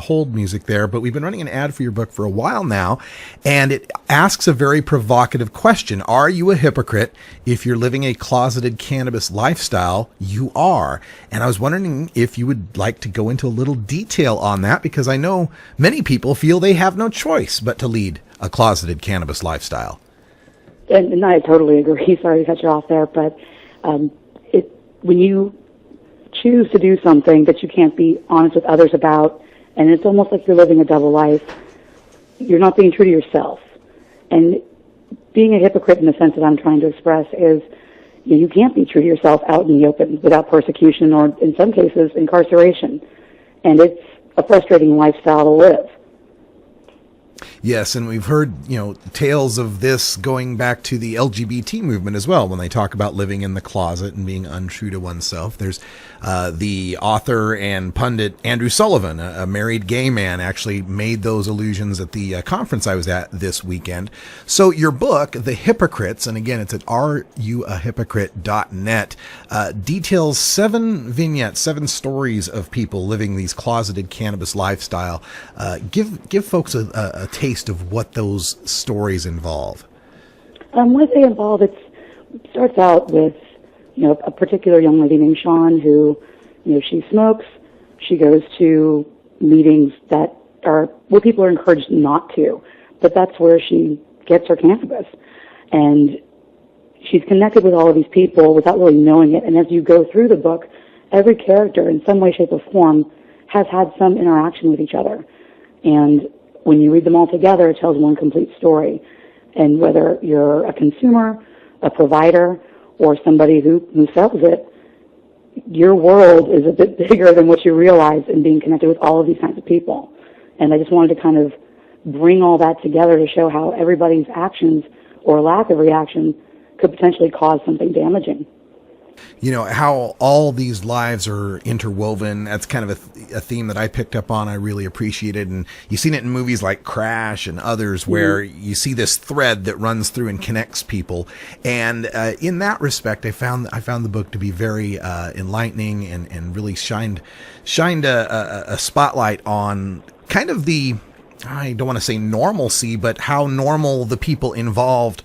hold music there, but we've been running an ad for your book for a while now, and it asks a very provocative question. Are you a hypocrite if you're living a closeted cannabis lifestyle? You are. And I was wondering if you would like to go into a little detail on that, because I know many people feel they have no choice but to lead a closeted cannabis lifestyle. And I totally agree. Sorry to cut you off there, but when you choose to do something that you can't be honest with others about, and it's almost like you're living a double life, you're not being true to yourself. And being a hypocrite in the sense that I'm trying to express is you can't be true to yourself out in the open without persecution or, in some cases, incarceration. And it's a frustrating lifestyle to live. Yes, and we've heard, tales of this going back to the LGBT movement as well, when they talk about living in the closet and being untrue to oneself. There's the author and pundit Andrew Sullivan, a married gay man, actually made those allusions at the conference I was at this weekend. So your book, The Hypocrites, and again, it's at ruahypocrite.net, details 7 vignettes, 7 stories of people living these closeted cannabis lifestyle. Give folks a taste of what those stories involve. What they involve, it starts out with, a particular young lady named Sean who, she smokes. She goes to meetings that are where people are encouraged not to, but that's where she gets her cannabis. And she's connected with all of these people without really knowing it. And as you go through the book, every character in some way, shape, or form has had some interaction with each other. And when you read them all together, it tells one complete story. And whether you're a consumer, a provider, or somebody who sells it, your world is a bit bigger than what you realize in being connected with all of these kinds of people. And I just wanted to kind of bring all that together to show how everybody's actions or lack of reaction could potentially cause something damaging. How all these lives are interwoven. That's kind of a theme that I picked up on. I really appreciated. And you've seen it in movies like Crash and others where you see this thread that runs through and connects people. And in that respect, I found the book to be very enlightening and really shined a spotlight on kind of the, I don't want to say normalcy, but how normal the people involved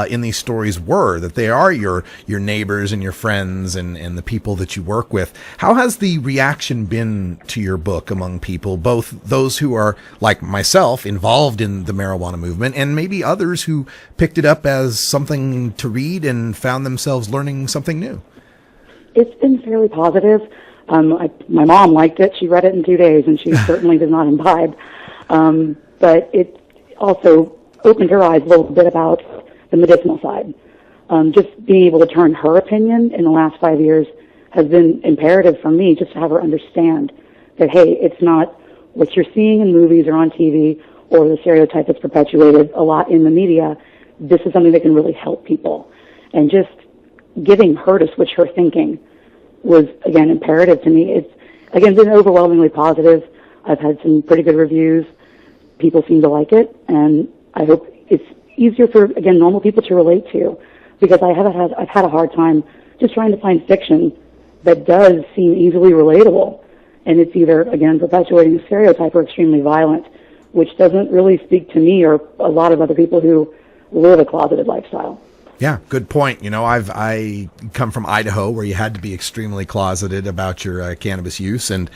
in these stories were, that they are your neighbors and your friends and the people that you work with. How has the reaction been to your book among people, both those who are, like myself, involved in the marijuana movement, and maybe others who picked it up as something to read and found themselves learning something new? It's been fairly positive. My mom liked it. She read it in 2 days, and she certainly did not imbibe. But it also opened her eyes a little bit about the medicinal side. Just being able to turn her opinion in the last 5 years has been imperative for me, just to have her understand that, hey, it's not what you're seeing in movies or on TV or the stereotype that's perpetuated a lot in the media. This is something that can really help people. And just getting her to switch her thinking was, again, imperative to me. It's, again, been overwhelmingly positive. I've had some pretty good reviews. People seem to like it, and I hope it's easier for, again, normal people to relate to, because I've had a hard time just trying to find fiction that does seem easily relatable, and it's either, again, perpetuating a stereotype or extremely violent, which doesn't really speak to me or a lot of other people who live a closeted lifestyle. Yeah, good point. I come from Idaho, where you had to be extremely closeted about your cannabis use, and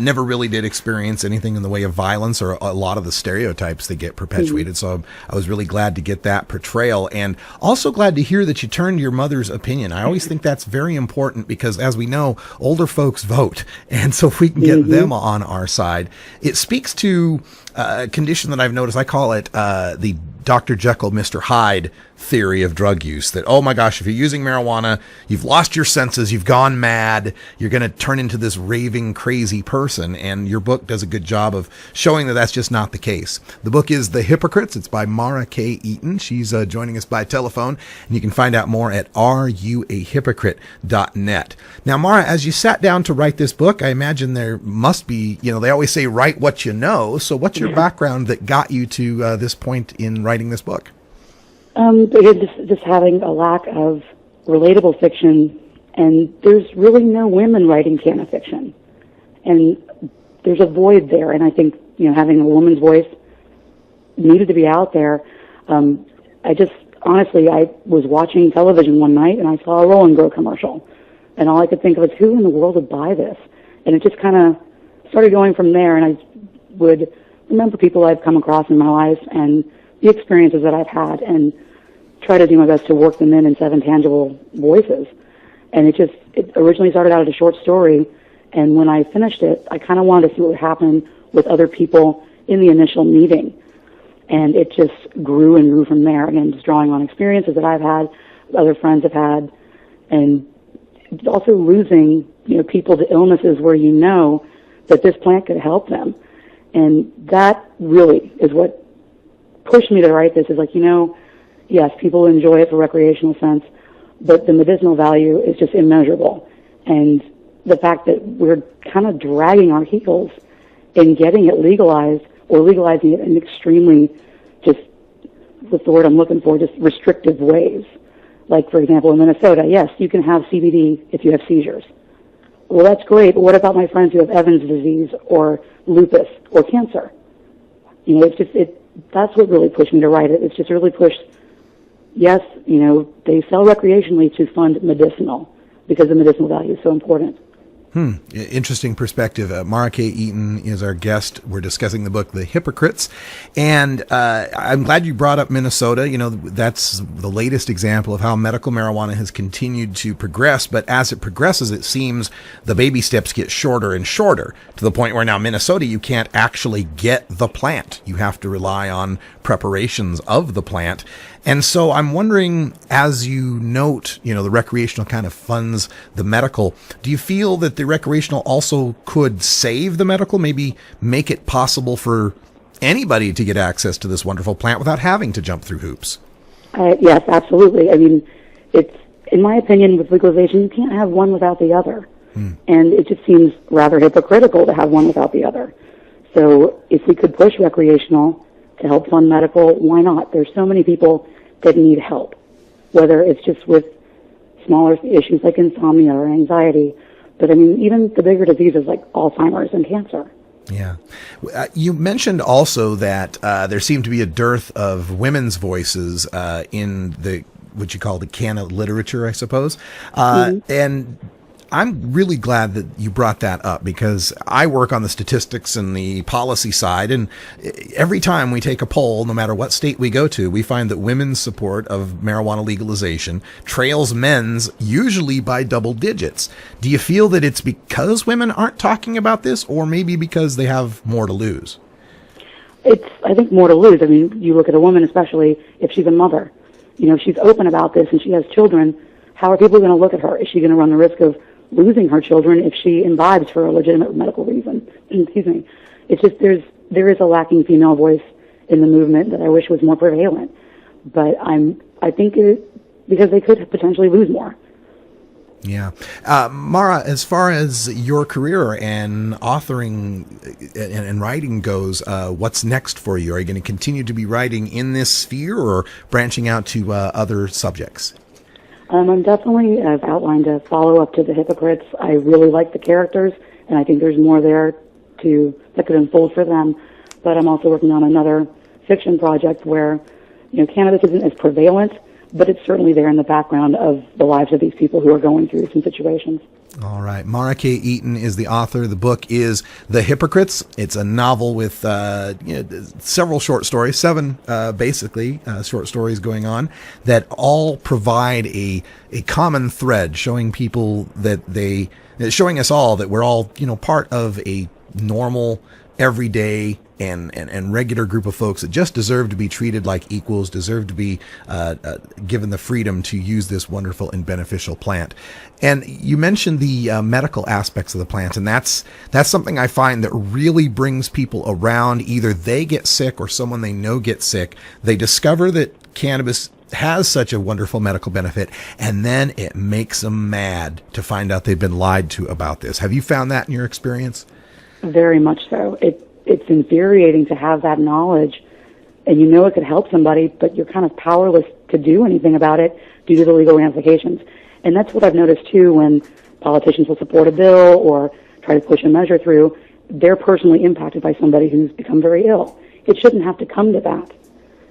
never really did experience anything in the way of violence or a lot of the stereotypes that get perpetuated. So I was really glad to get that portrayal, and also glad to hear that you turned your mother's opinion. I always think that's very important, because as we know, older folks vote, and so if we can get them on our side, it speaks to a condition that I've noticed. I call it the Dr. Jekyll, Mr. Hyde theory of drug use, that, oh my gosh, if you're using marijuana, you've lost your senses, you've gone mad, you're going to turn into this raving, crazy person. And your book does a good job of showing that that's just not the case. The book is The Hypocrites. It's by Mara K. Eaton. She's joining us by telephone, and you can find out more at ruahypocrite.net. Now, Mara, as you sat down to write this book, I imagine there must be, they always say, write what you know. So what's your background that got you to this point in writing this book? Just having a lack of relatable fiction, and there's really no women writing canna fiction. And there's a void there, and I think, having a woman's voice needed to be out there. Honestly, I was watching television one night and I saw a Roll and Grow commercial, and all I could think of is, who in the world would buy this? And it just kind of started going from there, and I would remember people I've come across in my life and the experiences that I've had, and try to do my best to work them in 7 tangible voices. And it originally started out as a short story, and when I finished it, I kind of wanted to see what would happen with other people in the initial meeting. And it just grew and grew from there. Again, just drawing on experiences that I've had, other friends have had, and also losing, people to illnesses where that this plant could help them. And that really is what pushed me to write this, is like, yes, people enjoy it for recreational sense, but the medicinal value is just immeasurable. And the fact that we're kind of dragging our heels in getting it legalized, or legalizing it in extremely, just, what's the word I'm looking for, just restrictive ways. Like, for example, in Minnesota, yes, you can have CBD if you have seizures. Well, that's great, but what about my friends who have Evans disease or lupus or cancer? That's what really pushed me to write it. It's just really pushed, yes, they sell recreationally to fund medicinal, because the medicinal value is so important. Interesting perspective. Mara K. Eaton is our guest. We're discussing the book, The Hypocrites. And I'm glad you brought up Minnesota. That's the latest example of how medical marijuana has continued to progress. But as it progresses, it seems the baby steps get shorter and shorter, to the point where now Minnesota, you can't actually get the plant. You have to rely on preparations of the plant. And so I'm wondering, as you note, the recreational kind of funds the medical, do you feel that the recreational also could save the medical, maybe make it possible for anybody to get access to this wonderful plant without having to jump through hoops? Yes, absolutely. I mean, it's, in my opinion, with legalization, you can't have one without the other. And it just seems rather hypocritical to have one without the other. So if we could push recreational to help fund medical, why not? There's so many people that need help, whether it's just with smaller issues like insomnia or anxiety, but I mean, even the bigger diseases like Alzheimer's and cancer. Yeah. You mentioned also that there seemed to be a dearth of women's voices in what you call the canon literature, I suppose. And I'm really glad that you brought that up, because I work on the statistics and the policy side, and every time we take a poll, no matter what state we go to, we find that women's support of marijuana legalization trails men's usually by double digits. Do you feel that it's because women aren't talking about this, or maybe because they have more to lose? It's, I think, more to lose. I mean, you look at a woman, especially if she's a mother. If she's open about this and she has children, how are people going to look at her? Is she going to run the risk of losing her children if she imbibes for a legitimate medical reason? Excuse me. It's just there is a lacking female voice in the movement that I wish was more prevalent. But I think because they could potentially lose more. Yeah. Mara, as far as your career and authoring and writing goes, what's next for you? Are you going to continue to be writing in this sphere, or branching out to other subjects? I'm definitely, I've outlined a follow-up to The Hypocrites. I really like the characters, and I think there's more there that could unfold for them. But I'm also working on another fiction project where, cannabis isn't as prevalent, but it's certainly there in the background of the lives of these people who are going through some situations. All right. Mara K. Eaton is the author. The book is The Hypocrites. It's a novel with several short stories, 7 basically short stories going on, that all provide a common thread, showing people showing us all that we're all part of a normal, everyday and regular group of folks that just deserve to be treated like equals, deserve to be given the freedom to use this wonderful and beneficial plant. And you mentioned the medical aspects of the plant, and that's something I find that really brings people around. Either they get sick or someone they know gets sick. They discover that cannabis has such a wonderful medical benefit, and then it makes them mad to find out they've been lied to about this. Have you found that in your experience? Very much so. It's infuriating to have that knowledge, and it could help somebody, but you're kind of powerless to do anything about it due to the legal ramifications. And that's what I've noticed too when politicians will support a bill or try to push a measure through. they're personally impacted by somebody who's become very ill. It shouldn't have to come to that.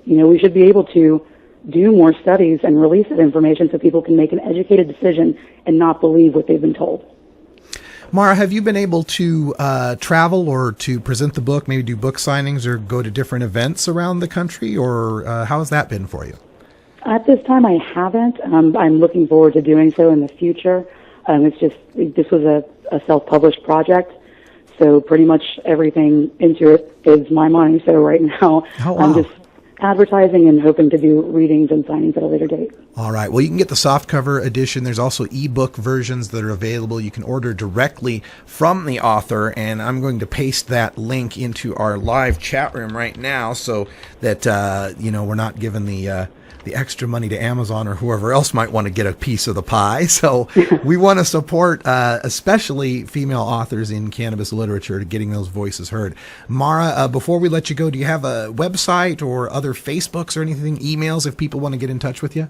We should be able to do more studies and release that information so people can make an educated decision and not believe what they've been told. Mara, have you been able to travel or to present the book, maybe do book signings or go to different events around the country, or how has that been for you? At this time, I haven't. I'm looking forward to doing so in the future. This was a self-published project, so pretty much everything into it is my money. So right now, wow. I'm just advertising and hoping to do readings and signings at a later date. All right. Well, you can get the softcover edition. There's also ebook versions that are available. You can order directly from the author, and I'm going to paste that link into our live chat room right now so that we're not giving the extra money to Amazon or whoever else might want to get a piece of the pie. So we want to support especially female authors in cannabis literature to getting those voices heard. Mara, before we let you go, do you have a website or other Facebooks or anything, emails if people want to get in touch with you?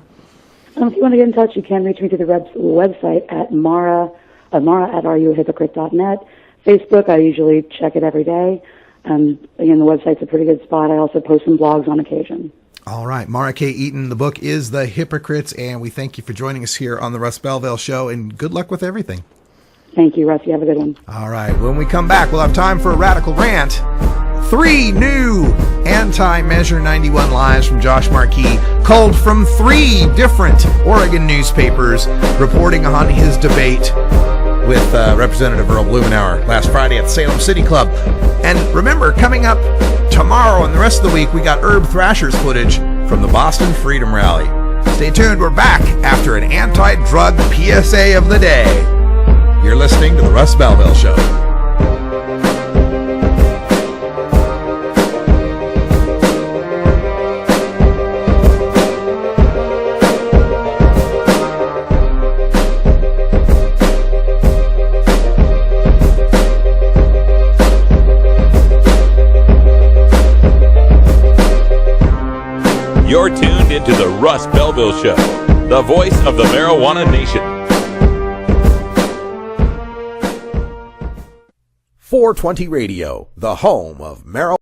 If you want to get in touch, you can reach me through the website at Mara at areyoahypocrite.net. Facebook, I usually check it every day. Again, the website's a pretty good spot. I also post some blogs on occasion. All right. Mara K. Eaton, the book is The Hypocrites, and we thank you for joining us here on the Russ Belville Show, and good luck with everything. Thank you, Russ. You have a good one. All right. When we come back, we'll have time for a radical rant. 3 new anti-Measure 91 lies from Josh Markey, culled from 3 different Oregon newspapers, reporting on his debate with Representative Earl Blumenauer last Friday at the Salem City Club. And remember, coming up tomorrow and the rest of the week, we got Herb Thrasher's footage from the Boston Freedom Rally. Stay tuned. We're back after an anti-drug PSA of the day. You're listening to the Russ Belville Show. You're tuned into the Russ Belville Show, the voice of the marijuana nation. 420 Radio, the home of marijuana.